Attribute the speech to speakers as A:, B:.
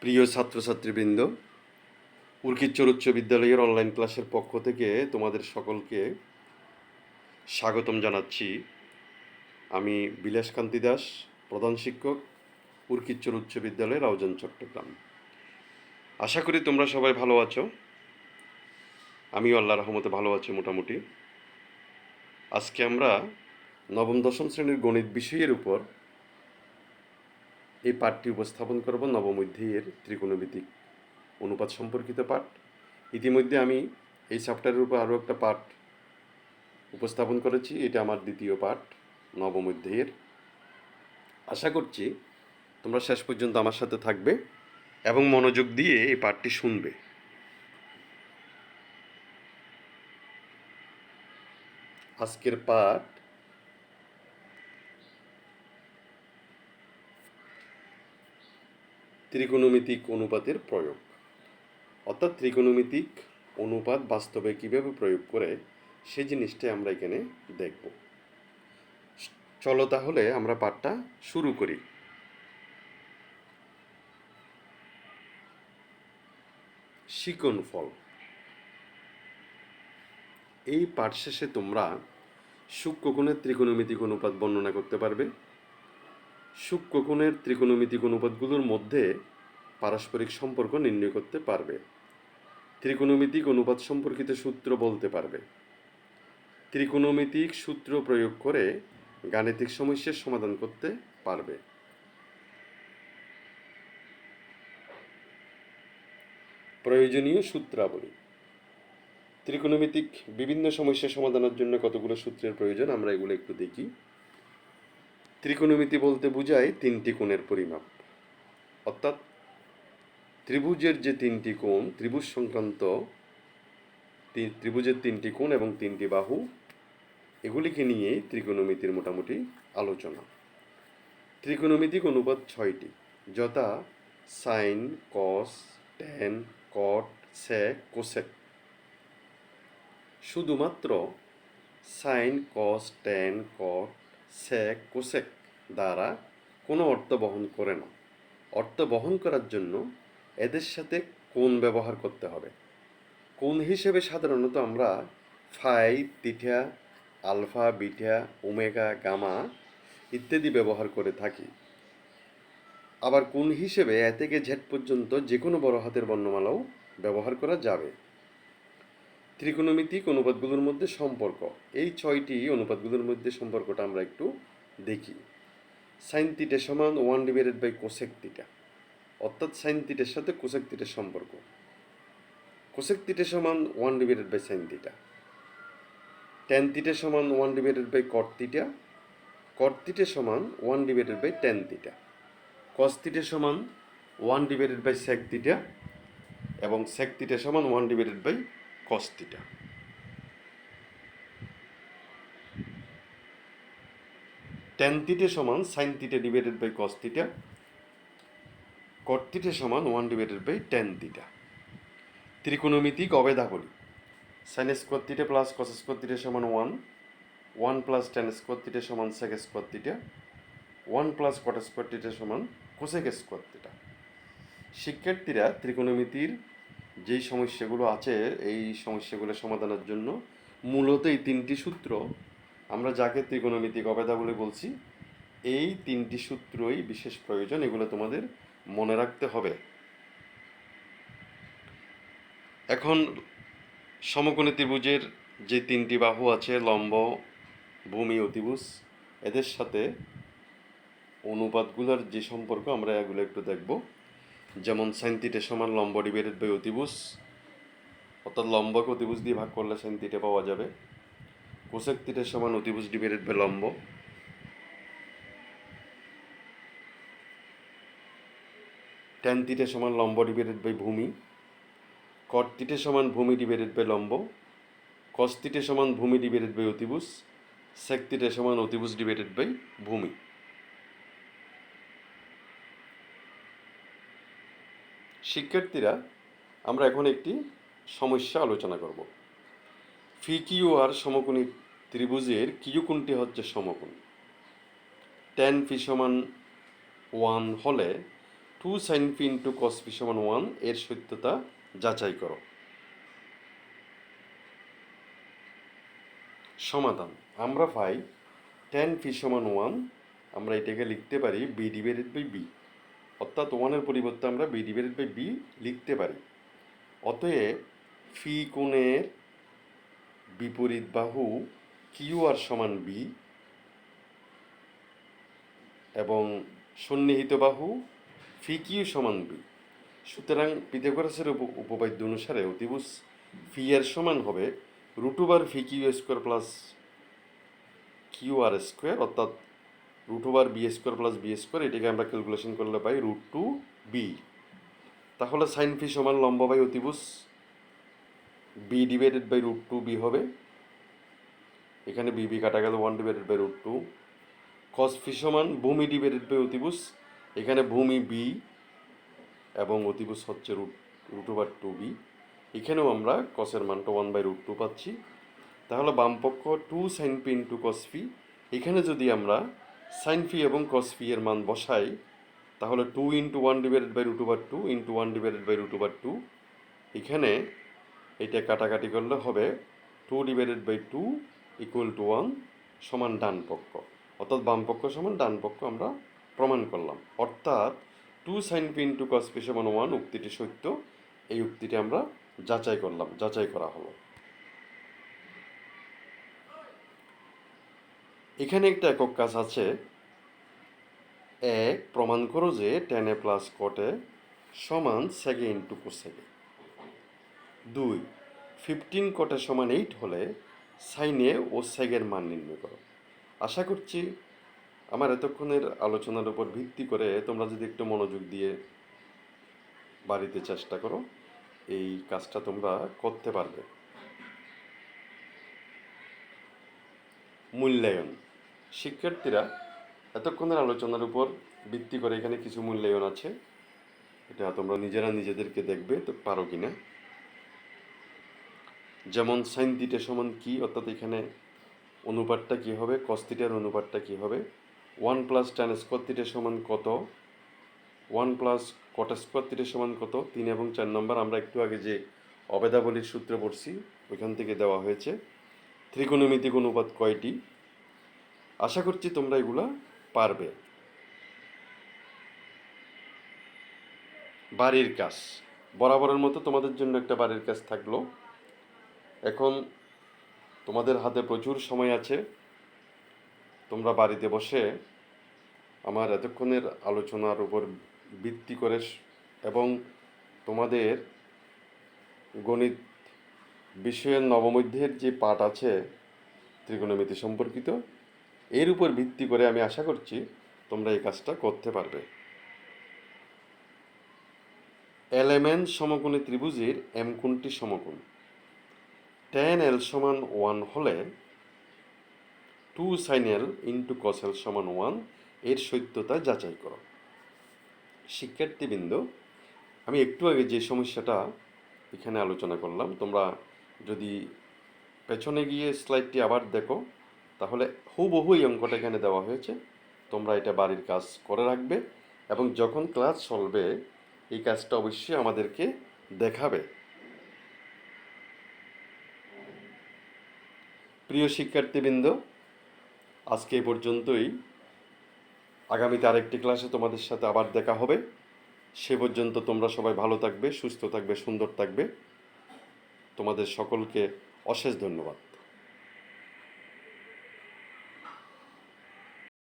A: প্রিয় ছাত্রছাত্রীবৃন্দ, উর্কিচ্চর উচ্চ বিদ্যালয়ের অনলাইন ক্লাসের পক্ষ থেকে তোমাদের সকলকে স্বাগতম জানাচ্ছি। আমি বিলাসকান্তি দাস, প্রধান শিক্ষক, উর্কিচ্চর উচ্চ বিদ্যালয়, রাউজান, চট্টগ্রাম। আশা করি তোমরা সবাই ভালো আছো। আমিও আল্লাহর রহমতে ভালো আছি মোটামুটি। আজকে আমরা নবম দশম শ্রেণীর গণিত বিষয়ের উপর এই পাঠটি উপস্থাপন করব। নবম অধ্যায়ের ত্রিকোণমিতিক অনুপাত সম্পর্কিত পাঠ। ইতিমধ্যে আমি এই চ্যাপ্টারের উপর আরও একটা পাঠ উপস্থাপন করেছি। এটা আমার দ্বিতীয় পাঠ নবম অধ্যায়ের। আশা করছি তোমরা শেষ পর্যন্ত আমার সাথে থাকবে এবং মনোযোগ দিয়ে এই পাঠটি শুনবে। আজকের পাঠ ত্রিকোণমিতিক অনুপাতের প্রয়োগ, অর্থাৎ ত্রিকোণমিতিক অনুপাত বাস্তবে কীভাবে প্রয়োগ করে সেই জিনিসটাই আমরা এখানে দেখব। চলো তাহলে আমরা পাঠটা শুরু করি। শিকনফল। এই পাঠ শেষে তোমরা সূক্ষ্মকোণের ত্রিকোণমিতিক অনুপাত বর্ণনা করতে পারবে। সূক্ষ্মকোণের ত্রিকোণমিতিক অনুপাতগুলোর মধ্যে পারস্পরিক সম্পর্ক নির্ণয় করতে পারবে। ত্রিকোণমিতিক অনুপাত সম্পর্কিত সূত্র বলতে পারবে। ত্রিকোণমিতিক সূত্র প্রয়োগ করে গাণিতিক সমস্যার সমাধান করতে পারবে। প্রয়োজনীয় সূত্রাবলী। ত্রিকোণমিতিক বিভিন্ন সমস্যা সমাধানের জন্য কতগুলো সূত্রের প্রয়োজন আমরা এগুলো একটু দেখি। ত্রিকোণমিতি বলতে বোঝায় তিনটি কোণের পরিমাপ, অর্থাৎ ত্রিভুজের যে তিনটি কোণ, ত্রিভুজ সংক্রান্ত ত্রিভুজের তিনটি কোণ এবং তিনটি বাহু, এগুলিকে নিয়েই ত্রিকোণমিতির মোটামুটি আলোচনা। ত্রিকোণমিতিক অনুপাত 6টি, যথা সাইন, কস, ট্যান, কট, সেক, কোসেক। শুধুমাত্র সাইন, কস, ট্যান, কট, সেক, কোসেক দ্বারা কোনো অর্থ বহন করে না। অর্থ বহন করার জন্য এদের সাথে কোণ ব্যবহার করতে হবে। কোণ হিসেবে সাধারণত আমরা phi, theta, alpha, beta, omega, gamma ইত্যাদি ব্যবহার করে থাকি। আবার কোণ হিসেবে এ থেকে জেড পর্যন্ত যে কোনো বড় হাতের বর্ণমালাও ব্যবহার করা যাবে। ত্রিকোণমিতিক অনুপাতগুলোর মধ্যে সম্পর্ক, এই 6টি অনুপাতগুলোর মধ্যে সম্পর্কটা আমরা একটু দেখি। সাইন থিটা সমান 1/, কোসেক থিটা, অর্থাৎ সাইন থিটার সাথে কোসেক থিটার সম্পর্ক। কোসেক থিটা সমান 1/, সাইন থিটা। ট্যান থিটা সমান 1/, কট থিটা। কট থিটা সমান 1/, ট্যান থিটা। কস থিটা সমান 1/, সেক থিটা এবং সেক থিটা সমান 1/, কস থিটা। ট্যান থিটা সমান sine theta divided by cos theta. Cot theta সমান 1/, ট্যান থিটা। ত্রিকোণমিতিক অভেদাবলী। Sine square theta plus cos square theta সমান 1, 1 plus tan square theta সমান sec square theta, 1 plus cot square theta সমান cosec square theta. শিক্ষার্থীরা ত্রিকোণমিতির যেই সমস্যাগুলো আছে এই সমস্যাগুলো সমাধানের জন্য মূলত এই তিনটি সূত্র, আমরা যাকে ত্রিকোণমিতিক অভেদাবলী বলছি, এই তিনটি সূত্রই বিশেষ প্রয়োজন। এগুলো তোমাদের মনে রাখতে হবে। এখন সমকোণী ত্রিভুজের যে তিনটি বাহু আছে, লম্ব, ভূমি, অতিভুজ, এদের সাথে অনুপাতগুলোর যে সম্পর্ক আমরা এগুলো একটু দেখব। যেমন সাইন থিটা সমান লম্ব ডিভাইডেড বাই অতিভুজ, অর্থাৎ লম্বকে অতিভুজ দিয়ে ভাগ করলে সাইন থিটা পাওয়া যাবে। কোসেক থিটা সমান অতিভুজ ডিভাইডেড বাই লম্ব। ট্যান থিটা সমান লম্ব ডিভাইডেড বাই ভূমি। কট থিটা সমান ভূমি ডিভাইডেড বাই লম্ব। কস থিটা সমান ভূমি ডিভাইডেড বাই অতিভুজ। সেক থিটা সমান অতিভুজ ডিভাইডেড বাই ভূমি। শিক্ষার্থীরা, আমরা এখন একটি সমস্যা আলোচনা করব। ফি কিউ আর সমকোণী ত্রিভুজের কিউ কোণটি হচ্ছে সমকোণ। ট্যান ফি সমান 1 হলে two sine pi into cos pi সমান 1 এর সত্যতা যাচাই করো। সমাধান, আমরা পাই tan পি সমান 1, আমরা এটাকে লিখতে পারি বি ডিভাইডেড বাই বি, অর্থাৎ 1-এর পরিবর্তে আমরা বি ডিভাইডেড বাই বি লিখতে পারি। অতএব ফি কোণের বিপরীত বাহু কিউ আর সমান বি এবং সন্নিহিত বাহু ফি কিউ সমান বি। সুতরাং পিথাগোরাসের উপপাদ্য অনুসারে অতিভুজ ফি এর সমান হবে √/, phi q square plus q r square, অর্থাৎ √/, b square plus b square. এটাকে আমরা ক্যালকুলেশন করলে পাই √2b। তাহলে সাইন ফি সমান লম্ব বাই অতিভুজ বি ডিভাইডেড বাই √2b হবে। এখানে বি কাটা গেল 1 ডিভাইডেড বাই √2। কস ফি সমান ভূমি ডিভাইডেড বাই অতিভুজ, এখানে ভূমি বি এবং অতিভুজ হচ্ছে √2b। এখানেও আমরা কসের মানটা 1/√2 পাচ্ছি। তাহলে বামপক্ষ 2 সাইন পি ইন্টু কস ফি, এখানে যদি আমরা সাইন ফি এবং কস ফি এর মান বসাই তাহলে 2 × 1 divided by √2 into 1 divided by √2। এখানে এটা কাটাকাটি করলে হবে 2 ডিভাইডেড বাই 2 ইকুয়াল টু 1 সমান ডান পক্ষ, অর্থাৎ বাম পক্ষ সমান ডান পক্ষ আমরা প্রমাণ করলাম। অর্থাৎ 2 sine pi into cos pi সমান 1 উক্তিটি সত্য। এই উক্তিটি আমরা যাচাই করলাম, যাচাই করা হলো। এখানে একটা একক কাজ আছে। 1, প্রমাণ করো যে tan a plus cot a সমান sec a into cosec a। 2, 15 cot a সমান 8 হলে sin a ও sec এর মান নির্ণয় করো। আশা করছি আমার এতক্ষণের আলোচনার উপর ভিত্তি করে তোমরা যদি একটু মনোযোগ দিয়ে বাড়িতে চেষ্টা করো, এই কাজটা তোমরা করতে পারবে। মূল্যায়ন, শিক্ষার্থীরা এতক্ষণের আলোচনার উপর ভিত্তি করে এখানে কিছু মূল্যায়ন আছে, এটা তোমরা নিজেরা নিজেদেরকে দেখবে তো পারো কিনা। যেমন সাইন থিটা সমান কি, অর্থাৎ এখানে অনুপাতটা কি হবে, কস থিটার অনুপাতটা কি হবে। 1 + tan স্কোয়ার থিটা সমান কত, 1 + cot স্কোয়ার থিটা সমান কত। 3 এবং 4 নম্বর আমরা একটু আগে যে অবেদাবলীর সূত্র পড়ছি ওইখান থেকে দেওয়া হয়েছে। ত্রিকোণমিতিক অনুপাত কয়টি। আশা করছি তোমরা এগুলা পারবে। বাড়ির কাজ বরাবরের মতো তোমাদের জন্য একটা বাড়ির কাজ থাকলো। এখন তোমাদের হাতে প্রচুর সময় আছে, তোমরা বাড়িতে বসে আমার এতক্ষণের আলোচনার উপর ভিত্তি করে এবং তোমাদের গণিত বিষয়ের নবম অধ্যায়ের যে পাঠ আছে ত্রিকোণমিতি সম্পর্কিত, এর উপর ভিত্তি করে আমি আশা করছি তোমরা এই কাজটা করতে পারবে। LMN সমকোণী ত্রিভুজের M কোণটি সমকোণ। tan L সমান 1 হলে 2 sin L into cos L সমান 1 এর সত্যতা যাচাই করো। শিক্ষার্থীবৃন্দ, আমি একটু আগে যে সমস্যাটা এখানে আলোচনা করলাম, তোমরা যদি পেছনে গিয়ে স্লাইডটি আবার দেখো তাহলে হুবহু এই অঙ্কটা এখানে দেওয়া হয়েছে। তোমরা এটা বাড়ির কাজ করে রাখবে এবং যখন ক্লাস চলবে এই কাজটা অবশ্যই আমাদেরকে দেখাবে। প্রিয় শিক্ষার্থীবৃন্দ, আজকে এই পর্যন্তই। আগামীতে আরেকটি ক্লাসে তোমাদের সাথে আবার দেখা হবে। সে পর্যন্ত তোমরা সবাই ভালো থাকবে, সুস্থ থাকবে, সুন্দর থাকবে। তোমাদের সকলকে অশেষ ধন্যবাদ।